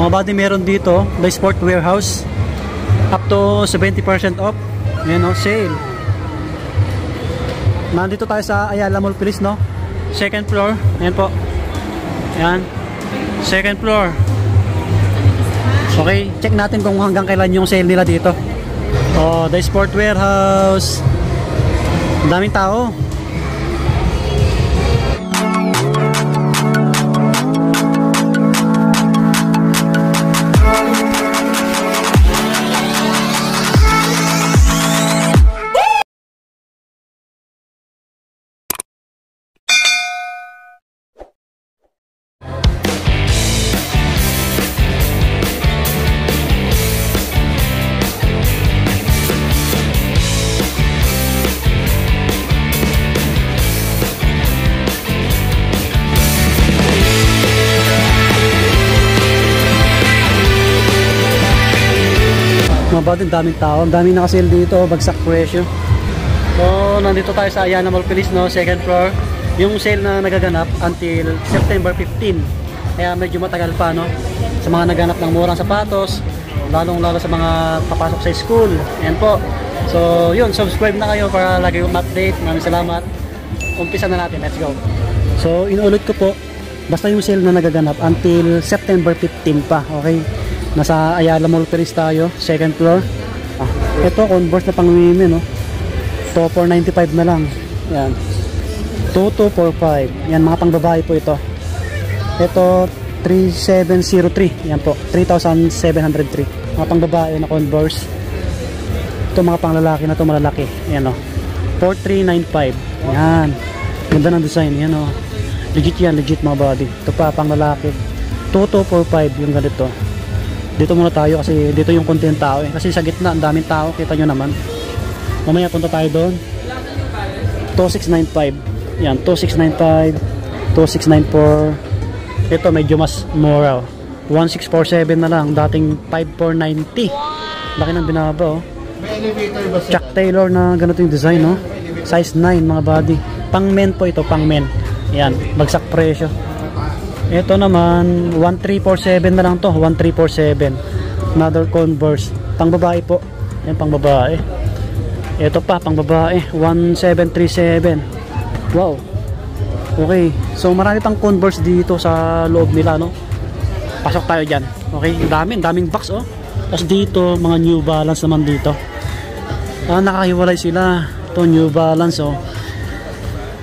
Mga buddy, meron dito The Sport Warehouse up to 70% off. Ayan o, sale. Nandito tayo sa Ayala Mall Police, no? Second floor. Ayan po. Ayan. Second floor. Okay, check natin kung hanggang kailan yung sale nila dito. Oh, The Sport Warehouse. Daming tao. Mga buddy, daming tao, daming nakasale dito, bagsak presyo. So, nandito tayo sa Ayala Mall Police, no? Second floor. Yung sale na nagaganap until September 15. Kaya medyo matagal pa, no? Sa mga naganap ng murang sapatos, lalong-lalo sa mga papasok sa school. Ayan po. So, yun, subscribe na kayo para lagi yung update. Maraming salamat. Umpisa na natin, let's go. So, inuulit ko po, basta yung sale na nagaganap until September 15 pa, okay? Nasa Ayala Mall Police tayo, second floor. Ito, Converse na pang women, no? 2495 na lang. Yan. 2245. Yan, mga pang babae po ito. Ito, 3703. Yan po, 3703. Mga pang babae na Converse. Ito, mga pang lalaki na to, malalaki. Yan, no? 4395. Yan. Ganda ng design. Yan, no? Legit yan, legit mga body. Ito pa, pang lalaki. 2245 yung ganito. Dito muna tayo kasi dito yung konti ng tao eh. Kasi sa gitna, ang daming tao. Kita nyo naman. Mamaya punta tayo doon. 2695. Yan, 2695. 2694. Ito medyo mas mura. 1647 na lang. Dating 5490. Laki ng binaba, oh. Chuck Taylor na ganito yung design, no? Size 9 mga body. Pang men po ito, pang men. Yan, bagsak presyo. Ito naman 1347 na lang to, 1347. Another Converse, pang babae po. Yan, pang babae. Ito pa, pang babae, 1737. Wow. Okay, so marami pang Converse dito sa loob nila, no? Pasok tayo dyan. Okay, daming box, oh. Tapos dito, mga New Balance naman dito. Nakahiwalay sila. Ito, New Balance, oh.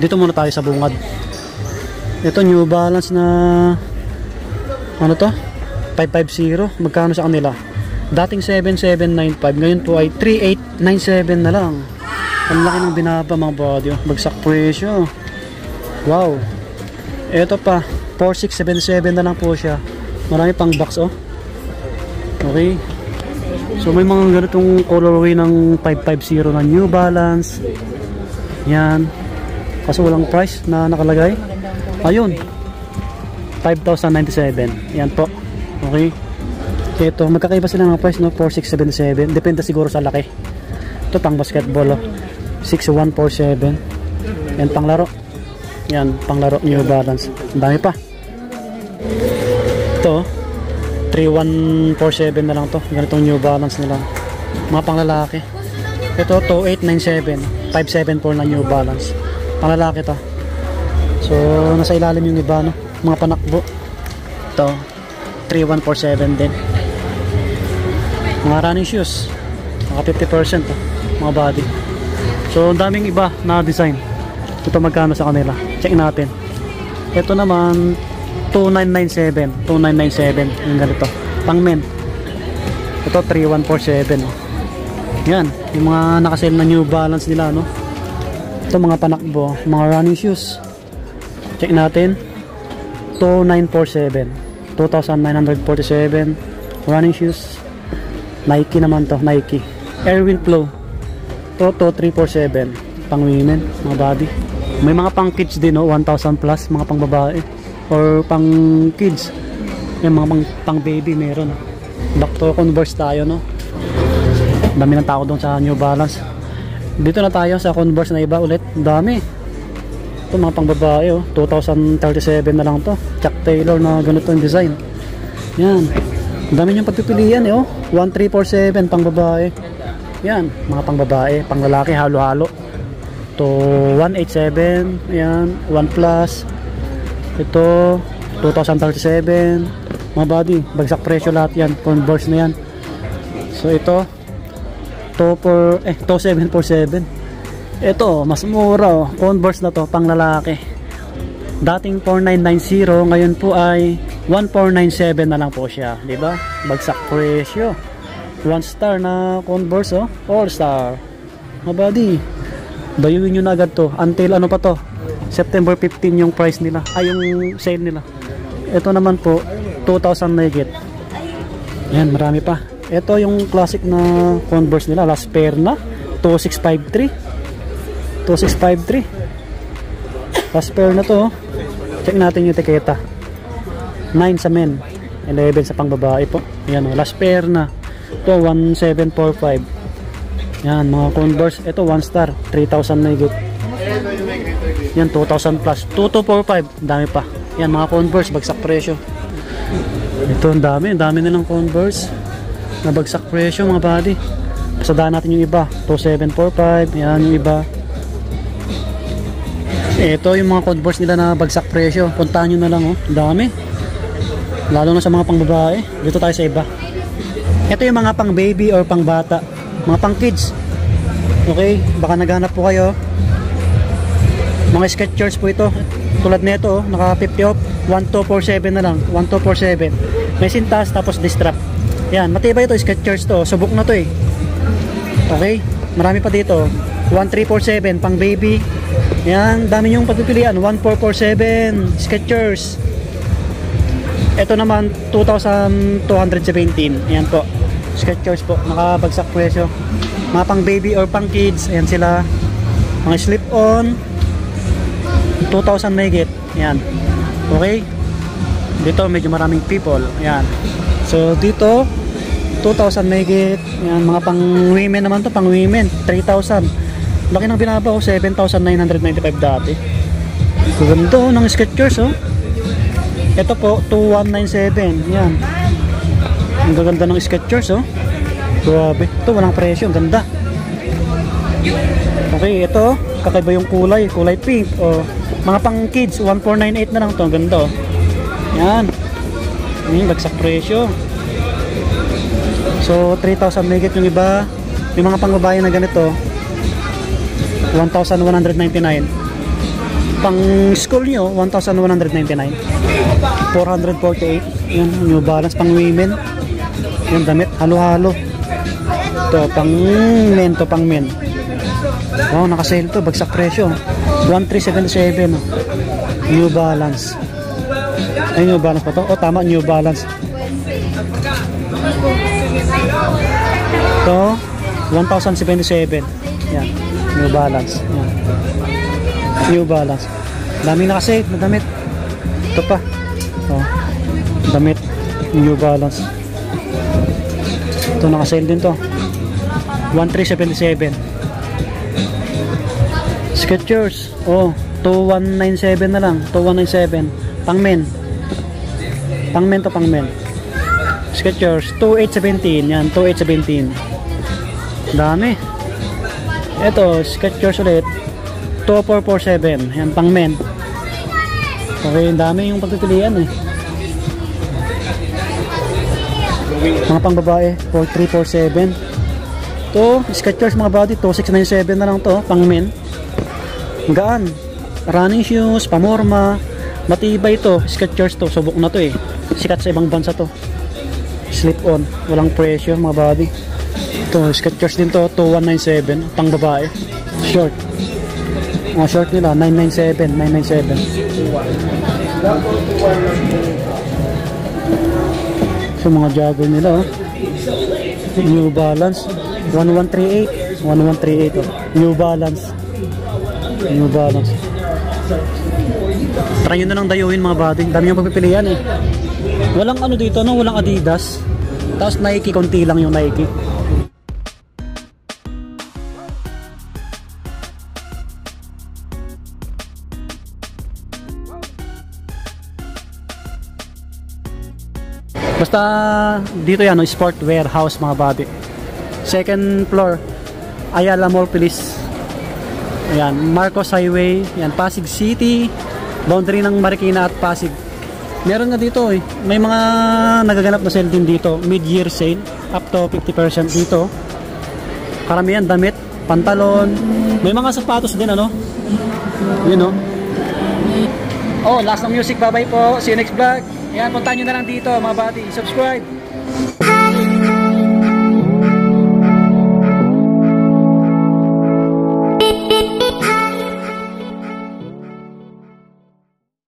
Dito muna tayo sa bungad. Ito, New Balance na ano to? 550. Magkano sa kanila? Dating 7795. Ngayon po ay 3897 na lang. Ang laki ng binaba mga body, oh. Bagsak presyo. Wow. Ito pa, 4677 na lang po siya. Marami pang box, oh. Okay. So may mga ganitong colorway ng 550 na New Balance. Yan. Kaso walang price na nakalagay. Ayun, 5,097. Yan po. Okay. Ito, magkakaiba sila ng price, no? 4677. Depende siguro sa laki. Ito pang basketball, oh. 6147. Yan, pang laro. Yan, pang laro New Balance. Ang dami pa. Ito, 3147 na lang to. Ganitong New Balance nila. Mga pang lalaki. Ito, 2897. 574 na New Balance. Pang lalaki to. So, nasa ilalim yung iba, no? Mga panakbo. Ito, 3147 din. Mga running shoes. Mga 50%, oh. Mga body. So, daming iba na design. Ito magkano sa kanila. Check natin. Ito naman, 2997. 2997. Yung ganito. Pang men. Ito, 3147, oh. Yan. Yung mga nakasale na New Balance nila, no? Ito, mga panakbo. Mga running shoes. Check natin. 2947. 2,947. Running shoes. Nike naman to. Nike. Airwind Flow. Ito, 2347. Pang women. Mga body. May mga pang kids din, no? 1,000 plus. Mga pang babae. Or pang kids. Yung mga pang baby meron. Back to Converse tayo, no? Dami ng tao doon sa New Balance. Dito na tayo sa Converse na iba ulit. Dami. Ito mga pang babae, oh. 2037 na lang to. Chuck Taylor na ganito yung design. Yan. Ang dami niyong pagpipilian eh, oh. 1347 pang babae. Yan, mga pang babae, pang lalaki, halo-halo. To 187, yan, 1 plus. Ito 2037. Mga body, bagsak presyo lahat yan, Converse na yan. So ito 2747. Ito, mas mura, oh. Converse na to, pang lalaki. Dating 4990, ngayon po ay 1497 na lang po siya, di ba? Bagsak presyo. 1 star na Converse, oh. All star. Mga body, bayuin nyo na agad to. Until ano pa to? September 15 yung price nila. Ay, yung sale nila. Ito naman po, 2,000 na higit. Yan, marami pa. Ito yung classic na Converse nila. Last pair na. 2653. 2653. Last pair na to. Check natin yung etiketa. 9 sa men. 11 sa pang babae po. Yan, last pair na. Ito, 1745. Yan, mga Converse. Ito, 1 star. 3,000 na higit. Yan, 2,000 plus. 2245. Dami pa. Yan, mga Converse. Bagsak presyo. Ito, ang dami. Ang dami nilang Converse. Na bagsak presyo, mga buddy. Pasadaan natin yung iba. 2745. Yan, yung iba. Ito, yung mga Converse nila na bagsak presyo. Puntahan nyo na lang, oh. Ang dami. Lalo na sa mga pang babae. Dito tayo sa iba. Ito yung mga pang baby or pang bata. Mga pang kids. Okay, baka naghanap po kayo. Mga Skechers po ito. Tulad nito, oh, naka 50 off. 1247 na lang. 1247. May sintas tapos distrap. Yan, matibay ito, Skechers to. Subok na to eh. Okay, marami pa dito. 1347 pang baby. Yan, dami yung pagpipilian. 1447 Skechers. Ito naman 2,217. Yan po, Skechers po, nakabagsak presyo. Mga pang baby or pang kids, ayan sila. Mga slip on 2,000 megit. Yan, okay. Dito medyo maraming people. Yan, so dito 2,000 megit. Yan, mga pang women naman to, pang women 3,000. Laki ng binaba ko, 7,995 dati. Ganda oh, ng Skechers oh. Ito po 2,197. Yan, ang gaganda ng Skechers oh. Grabe, ito walang presyo, ang ganda. Okay, ito kakaiba yung kulay, kulay pink oh. Mga pang kids 1,498 na lang to, ang ganda oh. Yan, bagsak presyo. So 3,000 megit yung iba. Yung mga pang babae na ganito 1,199. Pang school nyo 1,199. 448. Yan, New Balance pang women. Yung damit, halo-halo. Ito, pang men to, pang men. Wow, nakasale to, bagsak presyo. 1,377. New Balance. Ay, New Balance pa to? O, tama, New Balance. Ito, 1,077. Yan, New Balance. Yan. New Balance. Dami nakasale na damit. Ito pa. Oh, damit. New Balance. Ito nakasale din to. 1,377. Skechers. Oh, 2,197 na lang. 2,197. Pang men. Pang men to, pang men. Skechers. 2,817. Yan, 2,817. Dami. Ito, Skechers ulit. 2,447. Yan, pang men. Okay, dami yung pagpipilian eh. Mga pang babae 4,347. To Skechers mga body 2,697 na lang to, pang men. Gaan, running shoes, pamorma, matibay to. Skechers to, subok na to eh. Sikat sa ibang bansa to. Slip on, walang pressure mga body. To Skechers din to, 2,197 pang babae. Short, mga short nila 997, 997. So mga jogger nila oh. New Balance 1138, 1138 oh. New Balance. New Balance. Try nyo na lang dayuhin mga buddy. Dami yung pagpipilian eh. Walang ano dito no, walang Adidas. Tapos Nike, konti lang yung Nike. Basta dito yan, no, sport warehouse mga babi. Second floor, Ayala Mall Police. Ayan, Marcos Highway. Ayan, Pasig City. Boundary ng Marikina at Pasig. Meron nga dito eh. May mga nagaganap na sale din dito. Mid-year sale. Up to 50% dito. Karamihan damit, pantalon. May mga sapatos din ano. Yun no. Oh, last ng music. Bye bye po. See you next vlog. Ayan, puntahan nyo na lang dito mga buddy. Subscribe.